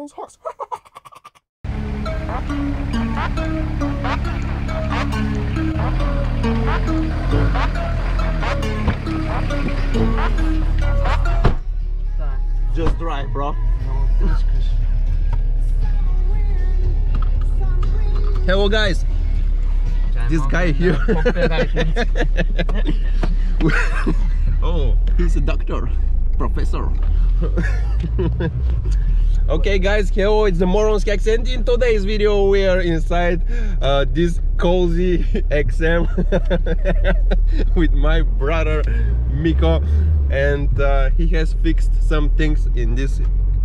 James Hawks. Just drive, bro. Hello, guys. This guy here. Oh, he's a doctor, professor. Okay, guys, hello, it's the Moronski accent. In today's video, we are inside this cozy XM with my brother Miko, and he has fixed some things in this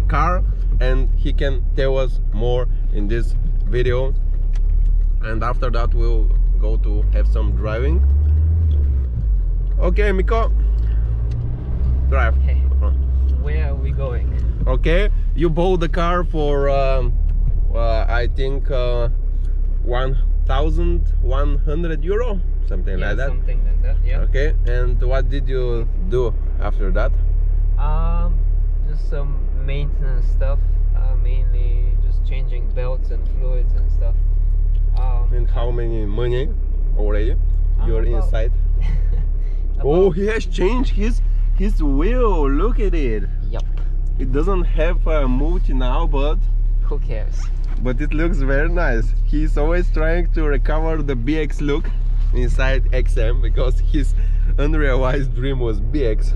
car, and he can tell us more in this video. And after that, we'll go to have some driving. Okay, Miko, drive. Okay. Where are we going? Okay, you bought the car for I think 1,100 euro, something like that. Something like that, yeah. Okay, and what did you do after that? Just some maintenance stuff, mainly just changing belts and fluids and stuff. And how many money already you're inside? Oh, he has changed his wheel. Look at it. Yep. It doesn't have a multi now, but who cares? But it looks very nice. He's always trying to recover the BX look inside XM because his unrealized dream was BX.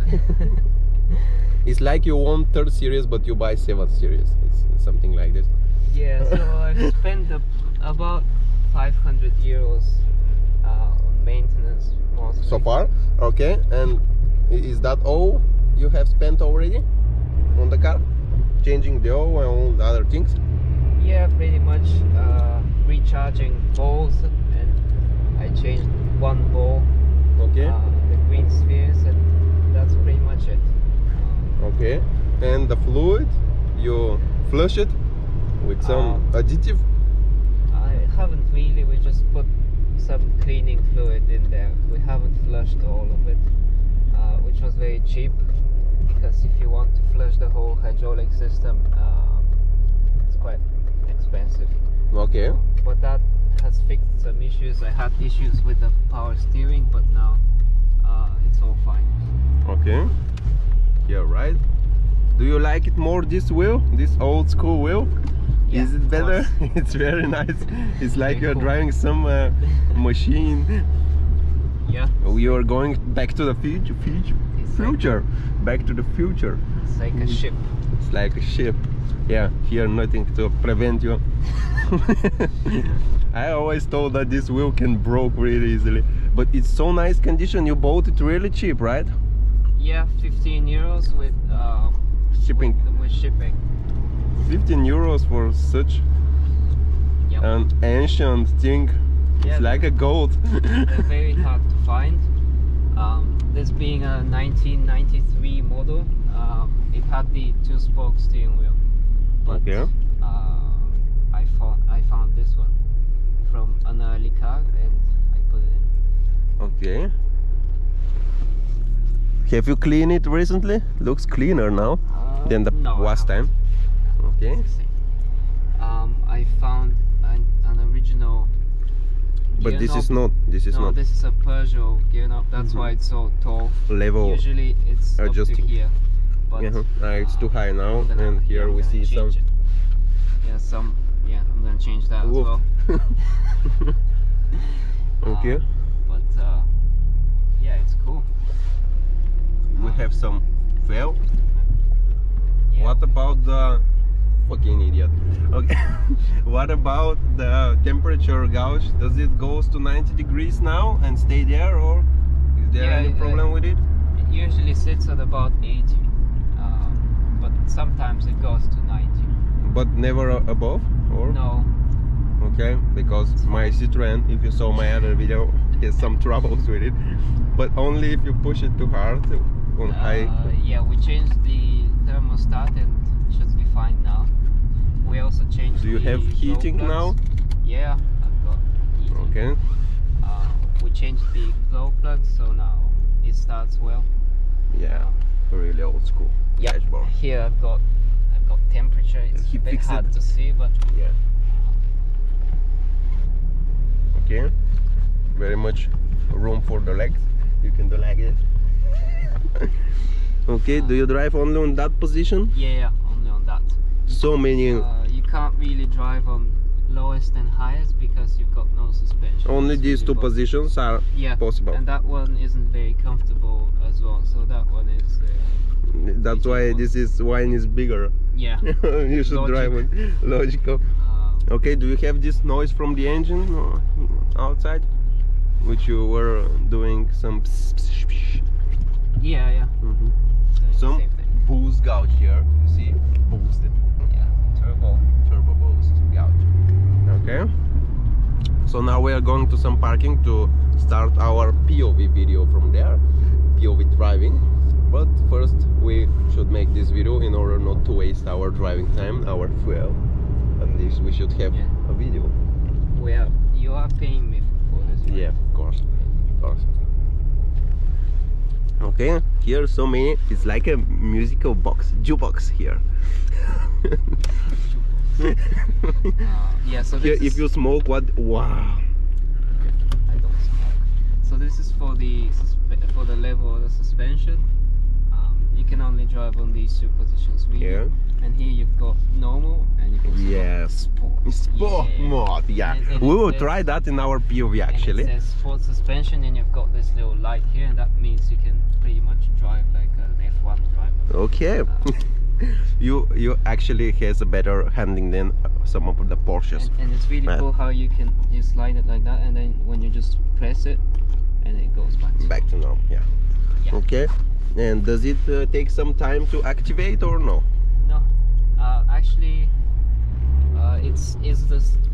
It's like you want 3rd series but you buy 7th series. It's something like this. Yeah, so I've spent about 500 euros on maintenance mostly. So far? Okay, and is that all you have spent already on the car? Changing the oil and all the other things? Yeah, pretty much. Recharging balls, and I changed one ball. Okay. The green spheres, and that's pretty much it. Okay, and the fluid, you flush it with some additive? I haven't really, we just put some cleaning fluid in there. We haven't flushed all of it, which was very cheap, because if you want to flush the whole hydraulic system, it's quite expensive. Okay. But that has fixed some issues. I had issues with the power steering, but now it's all fine. Okay. Yeah, right. Do you like it more, this wheel, this old school wheel? Yeah, is it better? It's very nice. It's like you're driving some machine. Yeah. We are going back to the future. Back to the future. It's like a ship. It's like a ship. Yeah, here nothing to prevent you. I always thought that this wheel can break really easily, but it's so nice condition. You bought it really cheap, right? Yeah, 15 euros with shipping. With shipping. 15 euros for such an ancient thing. Yeah, it's like a gold. They're very hard to find. This being a 1993 model, it had the 2-spoke steering wheel. But okay. I found this one from an early car and I put it in. Okay. Have you cleaned it recently? Looks cleaner now than the last time. Okay. I found an original. But this is not. This is not. This is a Peugeot gear knob. That's why it's so tall. Level. Usually it's adjusting. up to here. But it's too high now, and here we see some. Yeah, I'm gonna change that as well. Okay. But yeah, it's cool. We have some fail. Yeah. What about the fucking idiot? Okay. What about the temperature gauge? Does it goes to 90 degrees now and stay there, or is there any problem with it? It usually sits at about 80, but sometimes it goes to 90. But never above, or? No. Okay, because my Citroen, if you saw my other video, has some troubles with it. But only if you push it too hard on high. Yeah, we changed the thermostat and it should be fine now. We also changed. Do you have heating now? Yeah, I've got heating. Okay. We changed the glow plug, so now it starts well. Yeah, really old school. Yeah. Dashboard. Here I've got got temperature. It's He a bit fixed hard it. to see, but Yeah. Okay. Very much room for the legs. You can do like this. Okay. Do you drive only on that position? yeah, only on that. So many. You can't really drive on lowest and highest because you've got no suspension. Only It's these really two both. positions are Yeah, possible. and that one isn't very comfortable as well. So that one is. That's why this wine is bigger. Yeah. You should drive it. Logical. Okay, do you have this noise from the engine outside? Which you were doing some Yeah. Mhm. Doing the Some same thing. boost gouge here, you see? Boosted. Yeah. Turbo boost gouge. Okay. So now we are going to some parking to start our POV video from there. POV driving. But first we should make this video in order not to waste our driving time, our fuel. At least we should have a video. Well, you are paying me for this. Right? Yeah, of course. Of course. Okay, here so many, it's like a musical box, jukebox here. Yeah, so Here, this if is, you smoke, what? Wow. I don't smoke. So this is for the level of the suspension. You can only drive on these two positions. Yeah. And here you've got normal and you've also Yes. got sport. Sport mode, yeah. And We it will says- try that in our POV And actually. it says sport suspension, and you've got this little light here, and that means you can pretty much drive like an F1 driver. Okay. You actually has a better handling than some of the Porsches. And it's really Yeah. cool how you slide it like that, and then when you just press it, and it goes back. Back to normal, yeah. Yeah. Okay. And does it take some time to activate or no? No, actually, it's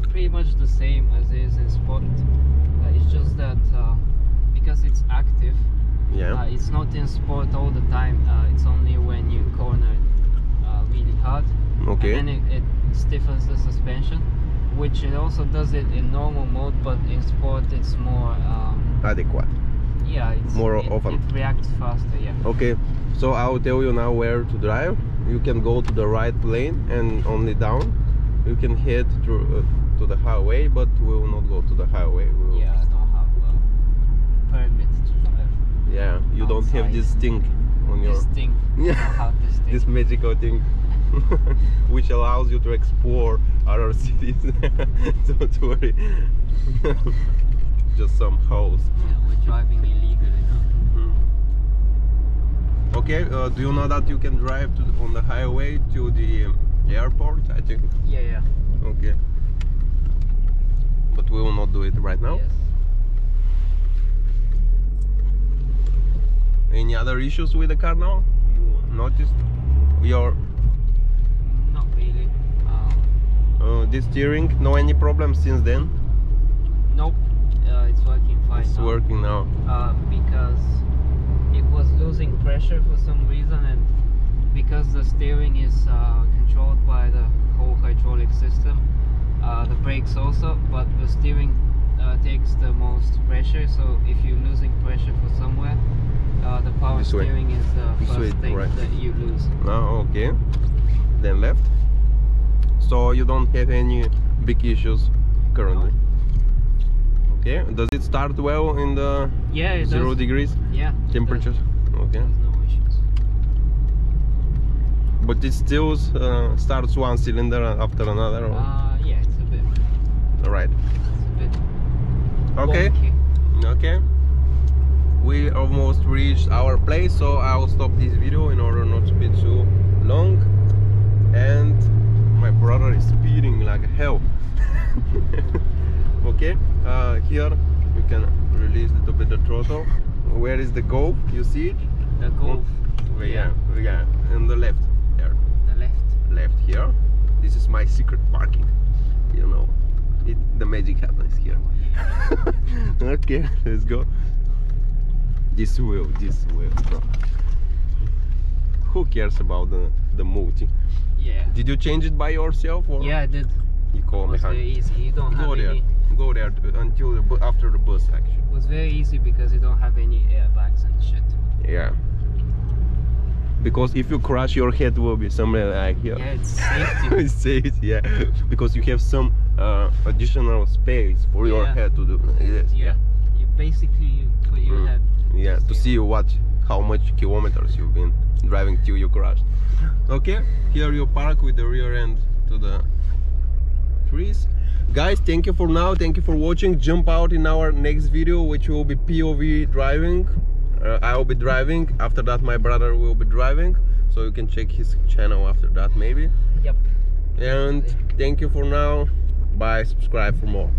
pretty much the same as it is in sport. It's just that because it's active, Yeah. it's not in sport all the time. It's only when you corner really hard. Okay. And then it stiffens the suspension, which it also does it in normal mode, but in sport it's more. Adequate. Yeah, More it often. It reacts faster. Yeah. Okay, so I'll tell you now where to drive. You can go to the right lane and only down. You can head through to the highway, but we will not go to the highway. We will... Yeah, I don't have a permit to drive. Yeah, you don't have Outside. this thing on your This thing. I Yeah. don't have this thing. this magical thing, which allows you to explore other cities. Don't worry. Just some house. Yeah, we're driving illegally now. Okay, do you know that you can drive on the highway to the airport? I think. Yeah. Okay. But we will not do it right now. Yes. Any other issues with the car now? You noticed? Your Not really. this steering, no any problems since then? Nope. It's working fine. It's now. working now. Because it was losing pressure for some reason, and because the steering is controlled by the whole hydraulic system, the brakes also, but the steering takes the most pressure. So if you're losing pressure for somewhere, the power This way. steering is the This way, first thing right. that you lose. Oh, okay. Then left. So you don't have any big issues currently. Okay. Does it start well in the Yeah, it 0 does. degrees Yeah. it does. temperatures? Okay. There's no issues. But it still starts one cylinder after another. Or... Yeah, it's a bit. Right. It's a bit. Okay. wonky. Okay. We almost reached our place, so I'll stop this video in order not to be too long. And my brother is speeding like hell. Okay, here you can release a little bit the throttle. Where is the Golf? You see it? The Golf. Yeah, on the left there. The left. Left here. This is my secret parking. You know, the magic happens here. Okay, let's go. This wheel, bro. Who cares about the multi? Yeah. Did you change it by yourself or? Yeah, I did. You call It was very mechanic. easy. You don't have Go there. any. Go there until after the bus actually. It was very easy because you don't have any airbags and shit. Yeah. because if you crash, your head will be somewhere like here. Yeah, it's safety. It's safe, yeah, because you have some additional space for your head to do this. Yeah, you basically put your head. Yeah, to see how much kilometers you've been driving till you crashed. Okay, here you park with the rear end to the trees. Guys, thank you for now, thank you for watching. Jump out in our next video, which will be POV driving. I will be driving, after that my brother will be driving, so you can check his channel after that maybe. Yep. And thank you for now, bye, subscribe for more.